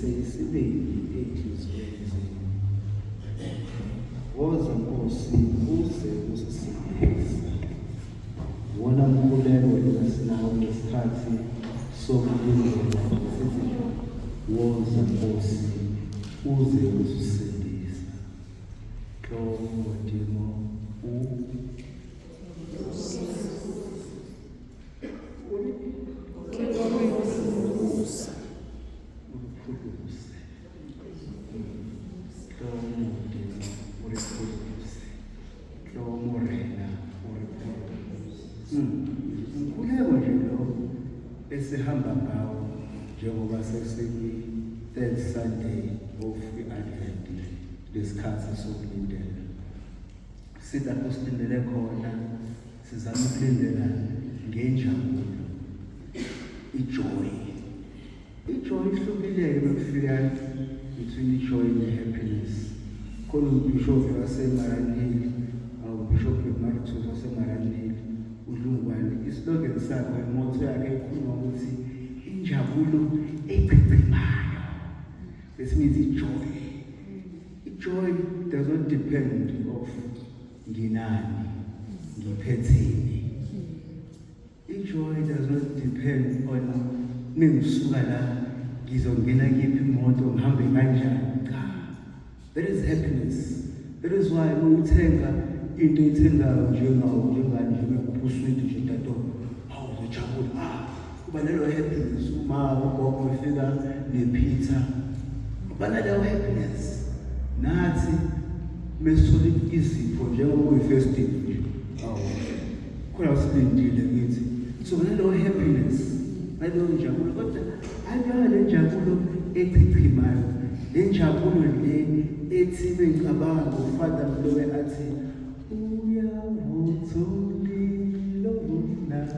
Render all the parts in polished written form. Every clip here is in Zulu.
seyisibili ey'nhliziyweni woza Nkosi uze usisindise. Wona mkhuleko esinawo ngesikhathi sokulindela sithi woza Nkosi uze usisindise. Modimo mkhuleko nje lo esihamba ngawo njengoba sesiyi-third Sunday of i-Advent, lesikhathi sokulindela. Silapho silindele khona, sizama ukulindela ngenjabulo, ijoy ihlukile-ke bekufika between ijoy ne-happiness. Khona umbhishobhi waseMaranhili, umbhishobhi Emeritus waseMaranhili, uDlungwane, islogan sakhe, imoto yakhe ikhuluma ukuthi injabulo echichimayo. This means joy. Joy does not depend of nginani, ngiphetheni. Joy does not depend on mengisuka la ngizongena kiphi imoto ngihambe kanjani. Cha. That is happiness. That is why uthenga into ethengayo njengani njengopuswiti nje tato. Uzojabula. Kuba nalo happiness uma ugogo efika nePeter. Kuba nalo happiness. Nathi mesithola izipho njengoba kuyifestival nje. Khona usilindile ngithi. So nalo happiness, nalo njabulo, kodwa ayona le njabulo echichimayo. Le njabulo le ethi bengicabanga ngoFather Mlobe athi uyavuthulile ubunami.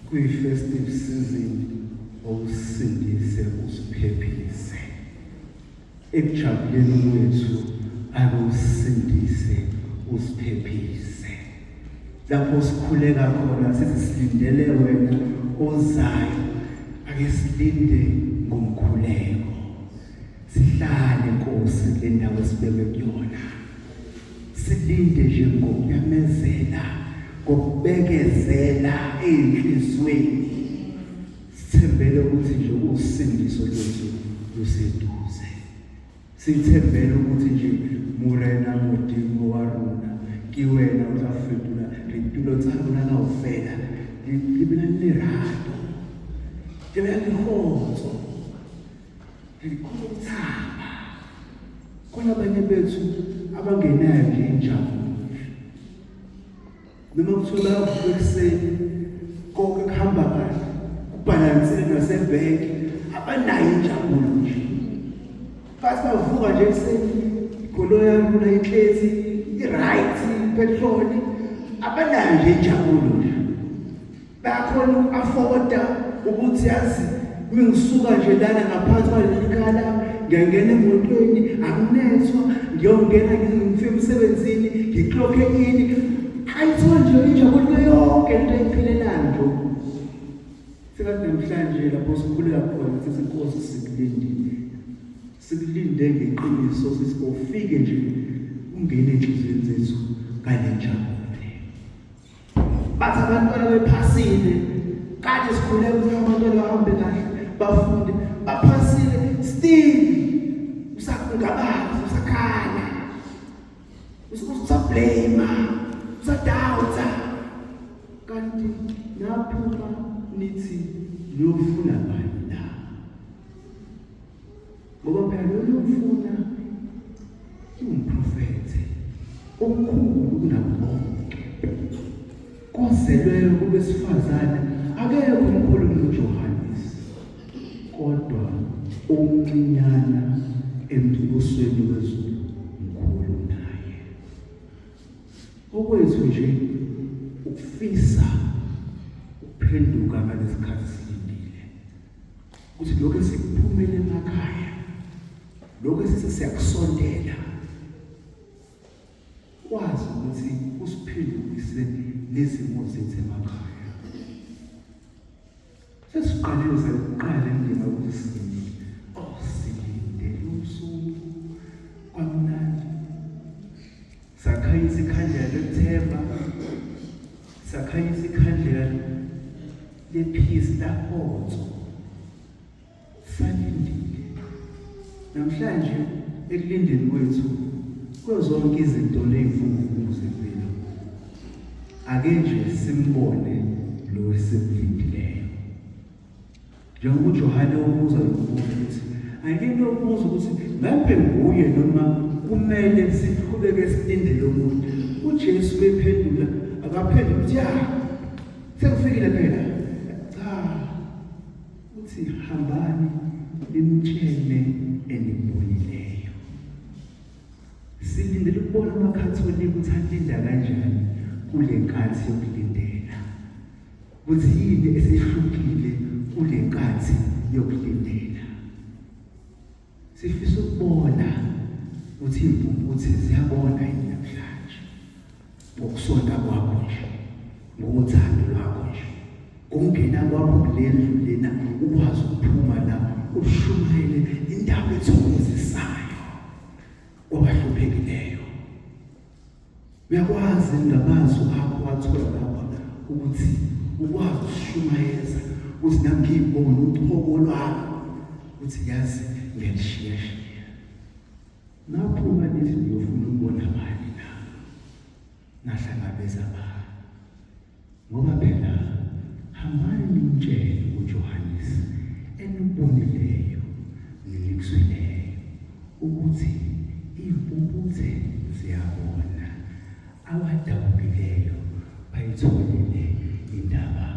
kwi-festive season usindise usiphephise ekujabuleni kwethu akusindise usiphephise lapho sikhuleka khona sithi silindele wena ozayo ake silinde ngomkhuleko sihlale Nkosi le ndawo esibekwe kuyona silinde nje ngokunyamezela ngokubekezela enhlizweni sithembele ukuthi nje usindiso lwethu luseduze sithembele ukuthi nje Morena Modimo wa rona ke wena o tla fetola ditulo tsa rona ka ofela di bina lerato di bina lekgotso di khutshaba khona banye bethu abangenayo nje injabulo noma kuthola ekuseni konke kuhamba kahle kubhalansile nasebhenki abanayo injabulo nje basavuka nje ekuseni ikolo yabo la ihlezi i-right petrol abanayo nje injabulo nje bakhona uku-afforda ukuthi yazi ngisuka nje lana ngaphansi kwalelikhala ngiyangena emotweni akunethwa ngiyongena ngifike emsebenzini ngicloke ini ayithola nje injabulo yonke into eyiphilelayo nje sekathi namhlanje lapho sikhuleka khona sithi Nkosi sikulinde ngeqiniso sisifike nje ungene enhlizweni zethu kale njalo bathi abantwana bephasile kade sikhuleka ukuthi abantwana bahambe kahle bafunde baphasile still usakungabazi usakhala usablame usadoubt kanti naphuma nithi lofuna bani la ngoba phela lofuna umprofeti omkhulu kunabo bonke kozelwe kubesifazane akekho omkhulu kuJohannes kodwa omncinyana embusweni wezulu mkhulu naye okwethu nje ukufisa ukuphenduka ngalesikhathi silindile ukuthi lokho sikuphumele emakhaya lokho siyakusondela kwazi ukuthi usiphendukise nezimo zethu emakhaya sesiqalile ukuqala indima ukuthi silinde usuku kwamnandi sakhanyisa ikhandlela lethemba sakhanyisa ikhandlela lepeace lakhotho salindile namhlanje ekulindeni kwethu kuzonke izinto lezimfundo zempilo ake nje simbone lo esekulindileyo njengoba uJohane ubuza ukuthi angeke ubuza ukuthi ngabe nguye noma kumele siqhubeke silinde lo muntu uJesu bephendula akaphendula ukuthi ya sekufikile phela cha uthi hambani limtshele enibonileyo silindele ukubona amakhatholika ukuthi alinda kanjani kule nkathi yokulindela ukuthi yini esihlukile kule nkathi yokulindela sifisa ukubona ukuthi impumputhi ziyabona yini namhlanje ngokusonda kwakho nje ngokuthanda lwakho nje kungena kwakho kulendlu lena ukwazi ukuphuma la ushumayele indawo ethokozisayo kwabahluphekileyo uyakwazi ngamazo akho wathola lapha ukuthi ukwazi ukushumayeza ukuthi nami ngibone uthoko lwakho ukuthi yazi ngiyanishiya naphuma nithi ngiyofuna ukubona abani la nahlangabeza abani ngoba phela hambani nimtshele uJohannes enibonileyo ninikuzwileyo ukuthi impumputhi ziyabona abadabukileyo bayitholile indaba